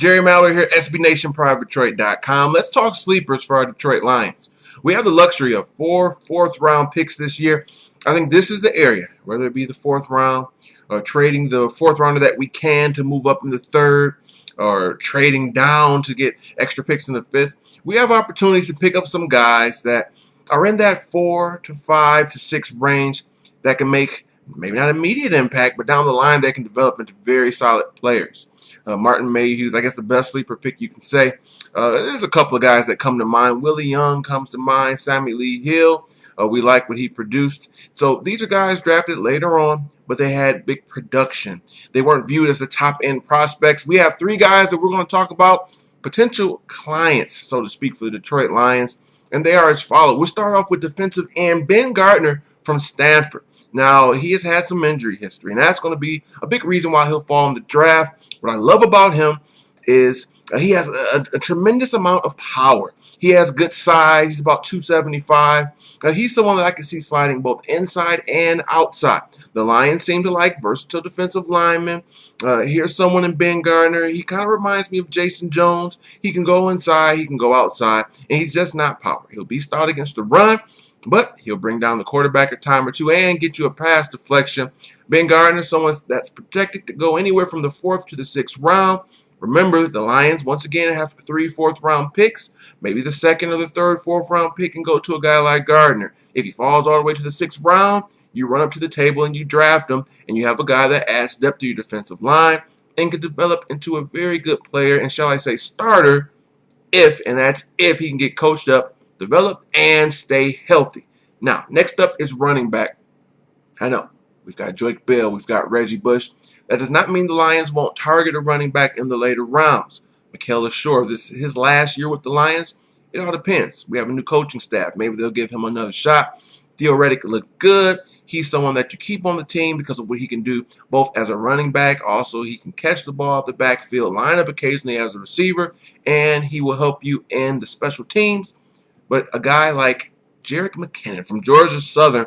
Jerry Mallory here, SBNationPrivateDetroit.com. Let's talk sleepers for our Detroit Lions. We have the luxury of 4 fourth-round picks this year. I think this is the area, whether it be the 4th round or trading the 4th rounder that we can to move up in the 3rd or trading down to get extra picks in the 5th. We have opportunities to pick up some guys that are in that 4 to 5 to 6 range that can make maybe not immediate impact, but down the line they can develop into very solid players. Martin Mayhew's, I guess, the best sleeper pick you can say. There's a couple of guys that come to mind. Willie Young comes to mind. Sammy Lee Hill. We like what he produced. So these are guys drafted later on, but they had big production. They weren't viewed as the top-end prospects. We have 3 guys that we're going to talk about, potential clients, so to speak, for the Detroit Lions, and they are as follows. We'll start off with defensive end Ben Gardner from Stanford. Now, he has had some injury history, and that's going to be a big reason why he'll fall in the draft. What I love about him is he has a tremendous amount of power. He has good size. He's about 275. He's someone that I can see sliding both inside and outside. The Lions seem to like versatile defensive linemen. Here's someone in Ben Gardner. He kind of reminds me of Jason Jones. He can go inside. He can go outside. And he's just not power. He'll be stout against the run, but he'll bring down the quarterback a time or two and get you a pass deflection. Ben Gardner, someone that's projected to go anywhere from the 4th to the 6th round. Remember, the Lions, once again, have 3 4th-round picks. Maybe the 2nd or the 3rd, 4th-round pick can go to a guy like Gardner. If he falls all the way to the 6th round, you run up to the table and you draft him, and you have a guy that adds depth to your defensive line and can develop into a very good player and, shall I say, starter if, and that's if he can get coached up, develop, and stay healthy. Now, next up is running back. I know, we've got Joique Bell, we've got Reggie Bush. That does not mean the Lions won't target a running back in the later rounds. Mikel Ashore, this is his last year with the Lions. It all depends. We have a new coaching staff. Maybe they'll give him another shot. Theoretically look good. He's someone that you keep on the team because of what he can do both as a running back. Also, he can catch the ball off the backfield, line up occasionally as a receiver, and he will help you in the special teams. But a guy like Jerick McKinnon from Georgia Southern,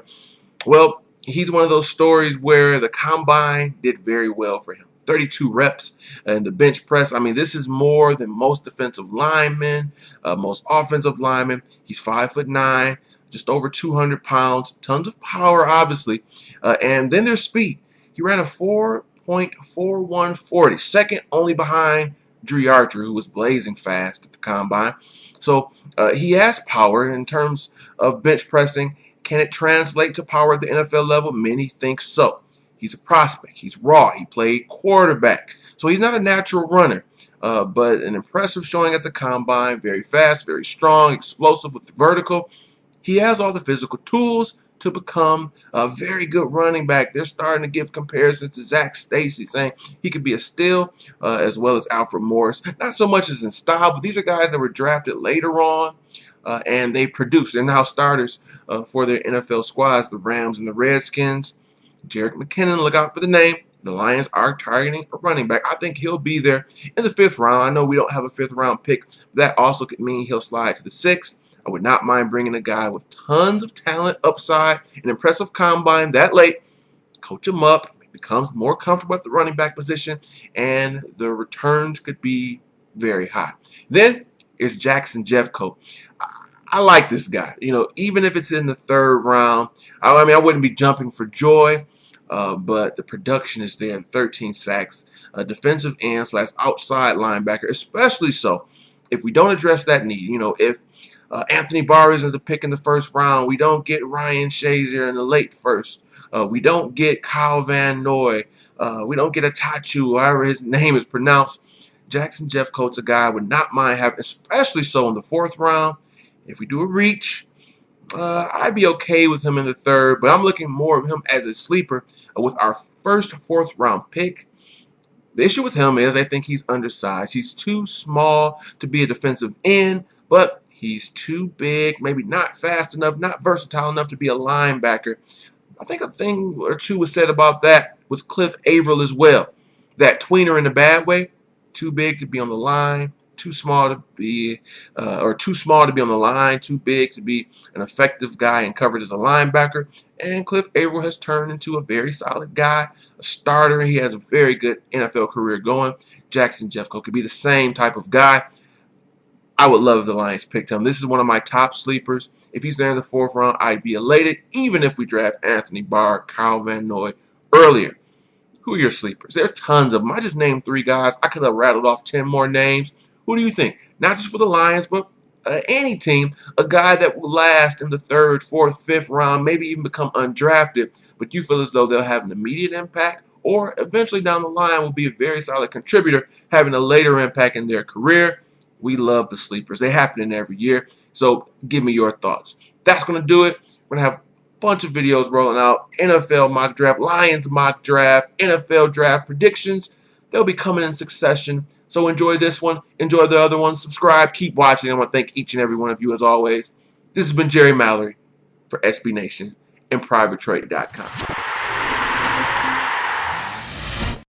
well, he's one of those stories where the combine did very well for him. 32 reps and the bench press. I mean, this is more than most defensive linemen, most offensive linemen. He's 5'9", just over 200 pounds, tons of power, obviously. And then there's speed. He ran a 4.4140, second only behind Drew Archer, who was blazing fast at the combine. So he has power in terms of bench pressing. Can it translate to power at the NFL level? Many think so. He's a prospect. He's raw. He played quarterback. So he's not a natural runner, but an impressive showing at the combine. Very fast, very strong, explosive with the vertical. He has all the physical tools to become a very good running back. They're starting to give comparisons to Zach Stacy, saying he could be a steal, as well as Alfred Morris. Not so much as in style, but these are guys that were drafted later on, and they produce. They're now starters for their NFL squads, the Rams and the Redskins. Jerick McKinnon, look out for the name. The Lions are targeting a running back. I think he'll be there in the 5th round. I know we don't have a 5th-round pick. But that also could mean he'll slide to the 6th. I would not mind bringing a guy with tons of talent, upside, an impressive combine that late. Coach him up. He becomes more comfortable at the running back position, and the returns could be very high. Then is Jackson Jeffcoat. I like this guy. You know, even if it's in the 3rd round, I mean, I wouldn't be jumping for joy, but the production is there. 13 sacks, defensive end / outside linebacker, especially so if we don't address that need. You know, if Anthony Barr isn't the pick in the 1st round, we don't get Ryan Shazier in the late 1st. We don't get Kyle Van Noy. We don't get Atachu, however his name is pronounced. Jackson Jeffcoat's a guy I would not mind having, especially so in the 4th round. If we do a reach, I'd be okay with him in the 3rd, but I'm looking more of him as a sleeper with our 1st 4th round pick. The issue with him is I think he's undersized. He's too small to be a defensive end, but he's too big, maybe not fast enough, not versatile enough to be a linebacker. I think a thing or two was said about that with Cliff Averill as well. That tweener in a bad way, too big to be on the line, too small to be, or too small to be on the line, too big to be an effective guy in coverage as a linebacker. And Cliff Averill has turned into a very solid guy, a starter. He has a very good NFL career going. Jackson Jeffcoat could be the same type of guy. I would love if the Lions picked him. This is one of my top sleepers. If he's there in the 4th round, I'd be elated, even if we draft Anthony Barr, Kyle Van Noy earlier. Who are your sleepers? There's tons of them. I just named 3 guys. I could have rattled off 10 more names. Who do you think? Not just for the Lions, but any team, a guy that will last in the 3rd, 4th, 5th round, maybe even become undrafted, but you feel as though they'll have an immediate impact, or eventually down the line will be a very solid contributor, having a later impact in their career. We love the sleepers. They happen in every year. So give me your thoughts. That's going to do it. We're going to have a bunch of videos rolling out. NFL mock draft, Lions mock draft, NFL draft predictions. They'll be coming in succession. So enjoy this one. Enjoy the other ones. Subscribe. Keep watching. I want to thank each and every one of you as always. This has been Jerry Mallory for SB Nation and PrivateTrade.com.